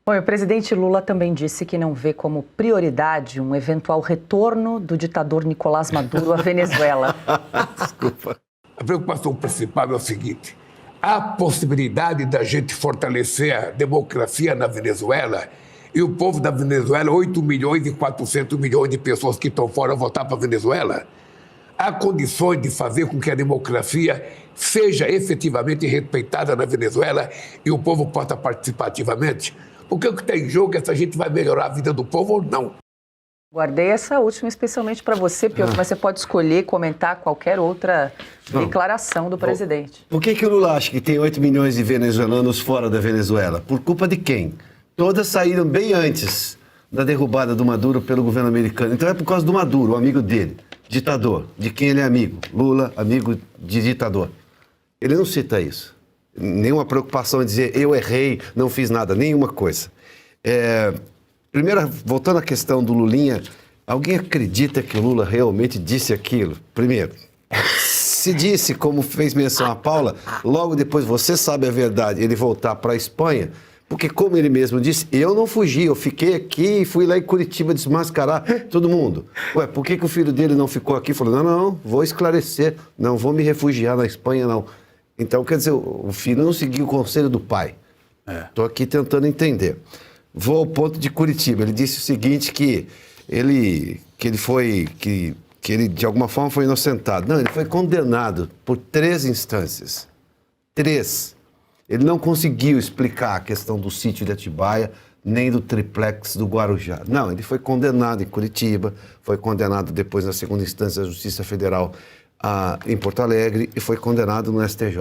Bom, o presidente Lula também disse que não vê como prioridade um eventual retorno do ditador Nicolás Maduro à Venezuela. Desculpa. A preocupação principal é o seguinte: há possibilidade da gente fortalecer a democracia na Venezuela e o povo da Venezuela, 8 milhões e 400 milhões de pessoas que estão fora, votar para a Venezuela? Há condições de fazer com que a democracia seja efetivamente respeitada na Venezuela e o povo possa participar ativamente? Porque o que está em jogo é se a gente vai melhorar a vida do povo ou não. Guardei essa última especialmente para você, Piotr, mas você pode escolher comentar qualquer outra declaração do presidente. Por que o Lula acha que tem 8 milhões de venezuelanos fora da Venezuela? Por culpa de quem? Todas saíram bem antes da derrubada do Maduro pelo governo americano. Então é por causa do Maduro, o amigo dele, ditador, de quem ele é amigo. Lula, amigo de ditador. Ele não cita isso. Nenhuma preocupação em dizer eu errei, não fiz nada, nenhuma coisa. Primeiro, voltando à questão do Lulinha, alguém acredita que o Lula realmente disse aquilo? Primeiro, se disse, como fez menção a Paula, logo depois você sabe a verdade, ele voltar para a Espanha, porque como ele mesmo disse, eu não fugi, eu fiquei aqui e fui lá em Curitiba desmascarar todo mundo. Ué, por que o filho dele não ficou aqui? Falou, não, vou esclarecer, não vou me refugiar na Espanha, não. Então, quer dizer, o filho não seguiu o conselho do pai. Estou aqui tentando entender. Vou ao ponto de Curitiba. Ele disse o seguinte, que ele de alguma forma foi inocentado. Não, ele foi condenado por 3 instâncias. 3. Ele não conseguiu explicar a questão do sítio de Atibaia, nem do triplex do Guarujá. Não, ele foi condenado em Curitiba, foi condenado depois na segunda instância da Justiça Federal em Porto Alegre e foi condenado no STJ.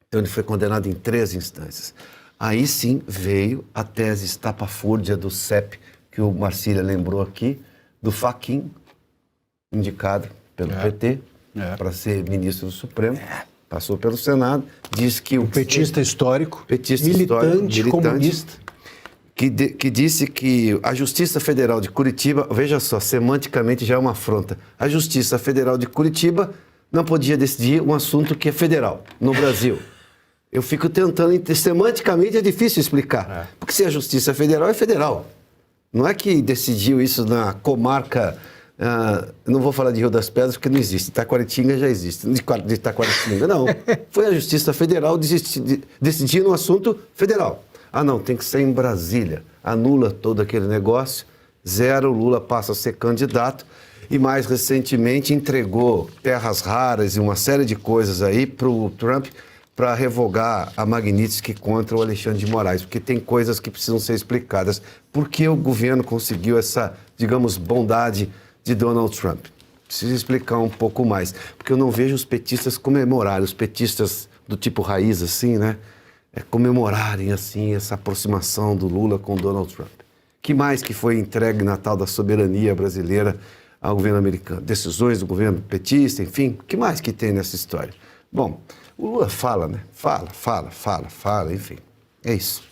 Então ele foi condenado em 3 instâncias. Aí sim veio a tese estapafúrdia do CEP, que o Marcília lembrou aqui, do Fachin, indicado pelo PT para ser ministro do Supremo, passou pelo Senado, disse que o petista histórico, militante comunista, que disse que a Justiça Federal de Curitiba, veja só, semanticamente já é uma afronta, a Justiça Federal de Curitiba não podia decidir um assunto que é federal, no Brasil. Eu fico tentando, semanticamente é difícil explicar, porque se a Justiça Federal é federal, não é que decidiu isso na comarca, não vou falar de Rio das Pedras porque não existe, Itaquaritinga já existe, de Itaquaritinga não, foi a Justiça Federal decidindo um assunto federal. Ah não, tem que ser em Brasília, anula todo aquele negócio, 0, Lula passa a ser candidato e mais recentemente entregou terras raras e uma série de coisas aí para o Trump para revogar a Magnitsky contra o Alexandre de Moraes, porque tem coisas que precisam ser explicadas. Por que o governo conseguiu essa, digamos, bondade de Donald Trump? Preciso explicar um pouco mais, porque eu não vejo os petistas comemorarem, os petistas do tipo raiz, assim, né? Comemorarem, assim, essa aproximação do Lula com Donald Trump. Que mais que foi entregue na tal da soberania brasileira ao governo americano? Decisões do governo petista, enfim, o que mais que tem nessa história? Bom, o Lula fala, né? Fala, enfim, é isso.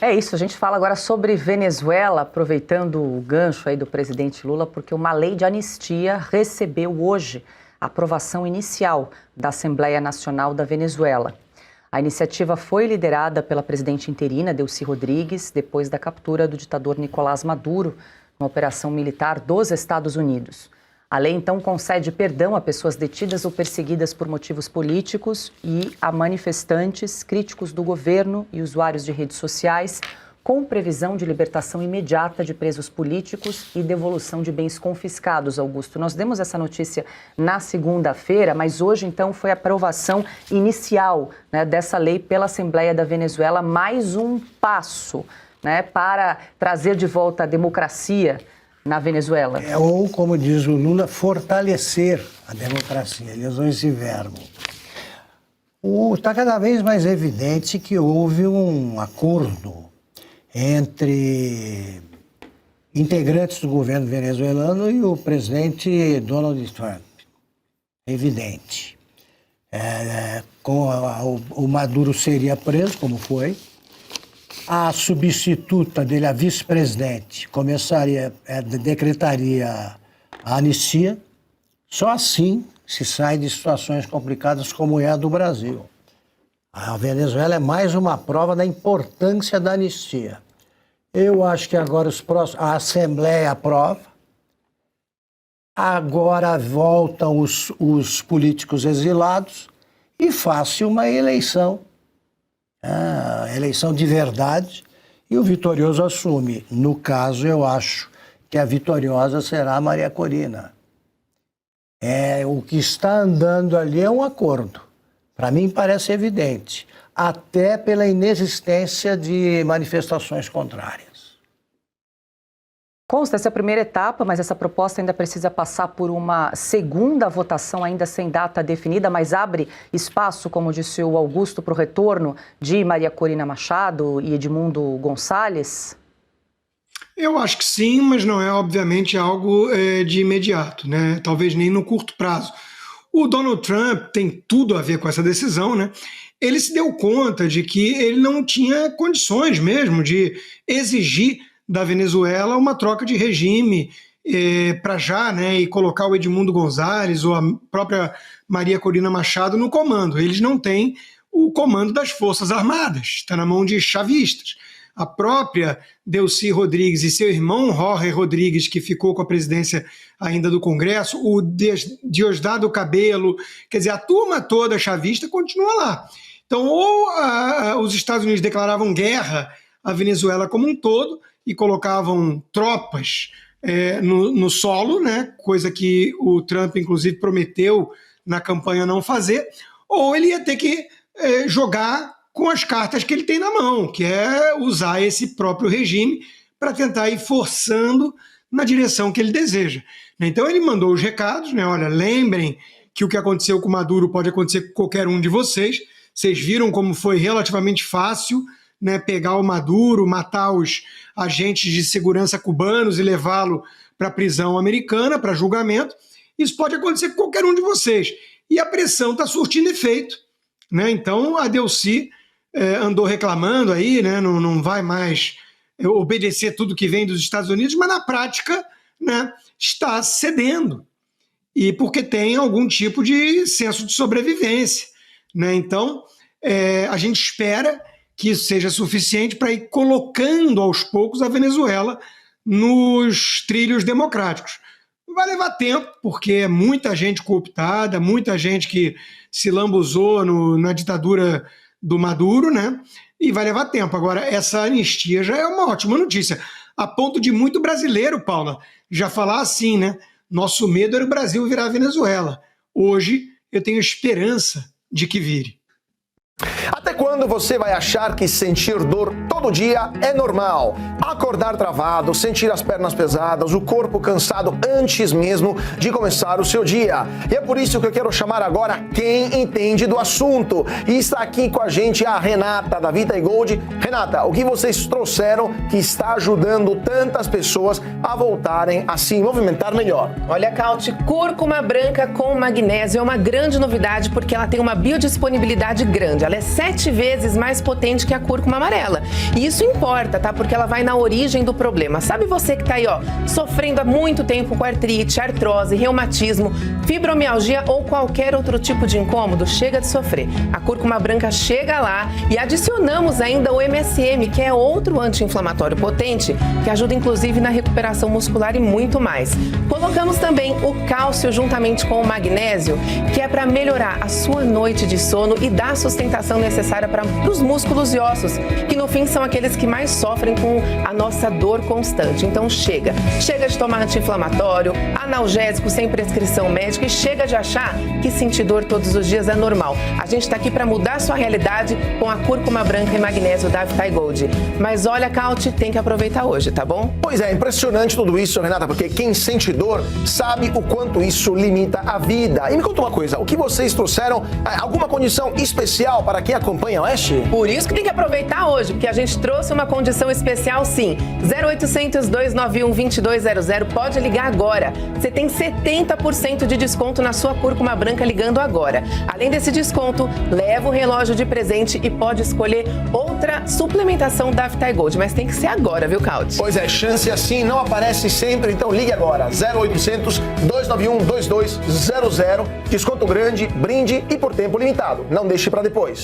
É isso, a gente fala agora sobre Venezuela, aproveitando o gancho aí do presidente Lula, porque uma lei de anistia recebeu hoje a aprovação inicial da Assembleia Nacional da Venezuela. A iniciativa foi liderada pela presidente interina, Delcy Rodrigues, depois da captura do ditador Nicolás Maduro, uma operação militar dos Estados Unidos. A lei, então, concede perdão a pessoas detidas ou perseguidas por motivos políticos e a manifestantes, críticos do governo e usuários de redes sociais, com previsão de libertação imediata de presos políticos e devolução de bens confiscados, Augusto. Nós demos essa notícia na segunda-feira, mas hoje, então, foi a aprovação inicial, né, dessa lei pela Assembleia da Venezuela, mais um passo, né, para trazer de volta a democracia na Venezuela. Ou, como diz o Lula, fortalecer a democracia. Ele usou esse verbo. Está cada vez mais evidente que houve um acordo entre integrantes do governo venezuelano e o presidente Donald Trump. Evidente. O Maduro seria preso, como foi. A substituta dele, a vice-presidente, decretaria a anistia. Só assim se sai de situações complicadas como é a do Brasil. A Venezuela é mais uma prova da importância da anistia. Eu acho que agora a Assembleia aprova, agora voltam os políticos exilados e faz-se uma eleição, eleição de verdade, e o vitorioso assume. No caso, eu acho que a vitoriosa será a Maria Corina. O que está andando ali é um acordo. Para mim parece evidente, até pela inexistência de manifestações contrárias. Consta essa primeira etapa, mas essa proposta ainda precisa passar por uma segunda votação, ainda sem data definida, mas abre espaço, como disse o Augusto, para o retorno de Maria Corina Machado e Edmundo Gonçalves? Eu acho que sim, mas não é, obviamente, algo de imediato, né? Talvez nem no curto prazo. O Donald Trump tem tudo a ver com essa decisão, né? Ele se deu conta de que ele não tinha condições mesmo de exigir da Venezuela uma troca de regime para já, né? E colocar o Edmundo Gonçalves ou a própria Maria Corina Machado no comando. Eles não têm o comando das Forças Armadas, está na mão de chavistas. A própria Delcy Rodrigues e seu irmão Jorge Rodrigues, que ficou com a presidência ainda do Congresso, o Diosdado Cabello, quer dizer, a turma toda chavista continua lá. Então, ou os Estados Unidos declaravam guerra à Venezuela como um todo e colocavam tropas no solo, né, coisa que o Trump, inclusive, prometeu na campanha não fazer, ou ele ia ter que jogar com as cartas que ele tem na mão, que é usar esse próprio regime para tentar ir forçando na direção que ele deseja. Então ele mandou os recados, né? Olha, lembrem que o que aconteceu com Maduro pode acontecer com qualquer um de vocês. Vocês viram como foi relativamente fácil, né, pegar o Maduro, matar os agentes de segurança cubanos e levá-lo para a prisão americana, para julgamento. Isso pode acontecer com qualquer um de vocês. E a pressão está surtindo efeito, né? Então a Delcy andou reclamando aí, né, não vai mais obedecer tudo que vem dos Estados Unidos, mas na prática, né, está cedendo, e porque tem algum tipo de senso de sobrevivência, né? Então a gente espera que isso seja suficiente para ir colocando aos poucos a Venezuela nos trilhos democráticos. Vai levar tempo, porque é muita gente cooptada, muita gente que se lambuzou na ditadura do Maduro, né? E vai levar tempo. Agora, essa anistia já é uma ótima notícia, a ponto de muito brasileiro, Paula, já falar assim, né? Nosso medo era o Brasil virar a Venezuela. Hoje, eu tenho esperança de que vire. Até quando você vai achar que sentir dor todo dia é normal? Acordar travado, sentir as pernas pesadas, o corpo cansado antes mesmo de começar o seu dia. E é por isso que eu quero chamar agora quem entende do assunto. E está aqui com a gente a Renata, da Vita Gold. Renata, o que vocês trouxeram que está ajudando tantas pessoas a voltarem a se movimentar melhor? Olha, Caute, cúrcuma branca com magnésio é uma grande novidade porque ela tem uma biodisponibilidade grande. Ela é 7 vezes mais potente que a cúrcuma amarela. E isso importa, tá? Porque ela vai na origem do problema. Sabe você que tá aí, ó, sofrendo há muito tempo com artrite, artrose, reumatismo, fibromialgia ou qualquer outro tipo de incômodo? Chega de sofrer. A cúrcuma branca chega lá e adicionamos ainda o MSM, que é outro anti-inflamatório potente, que ajuda inclusive na recuperação muscular e muito mais. Colocamos também o cálcio juntamente com o magnésio, que é para melhorar a sua noite de sono e dar sustentação necessária para os músculos e ossos, que no fim são aqueles que mais sofrem com a nossa dor constante. Então chega de tomar anti-inflamatório, analgésico sem prescrição médica e chega de achar que sentir dor todos os dias é normal. A gente está aqui para mudar a sua realidade com a cúrcuma branca e magnésio da Vita Gold. Mas olha, Caute, tem que aproveitar hoje, tá bom? Pois é, impressionante tudo isso, Renata, porque quem sente dor sabe o quanto isso limita a vida. E me conta uma coisa, o que vocês trouxeram, alguma condição especial para quem acompanha a Oeste? Por isso que tem que aproveitar hoje, porque a gente trouxe uma condição especial sim. 0800 291 2200, pode ligar agora. Você tem 70% de desconto na sua cúrcuma branca ligando agora. Além desse desconto, leva o relógio de presente e pode escolher outra suplementação da Vita Gold, mas tem que ser agora, viu, Caute? Pois é, chance assim não aparece sempre, então ligue agora. 0800 291 2200, desconto grande, brinde e por tempo limitado. Não deixe para depois.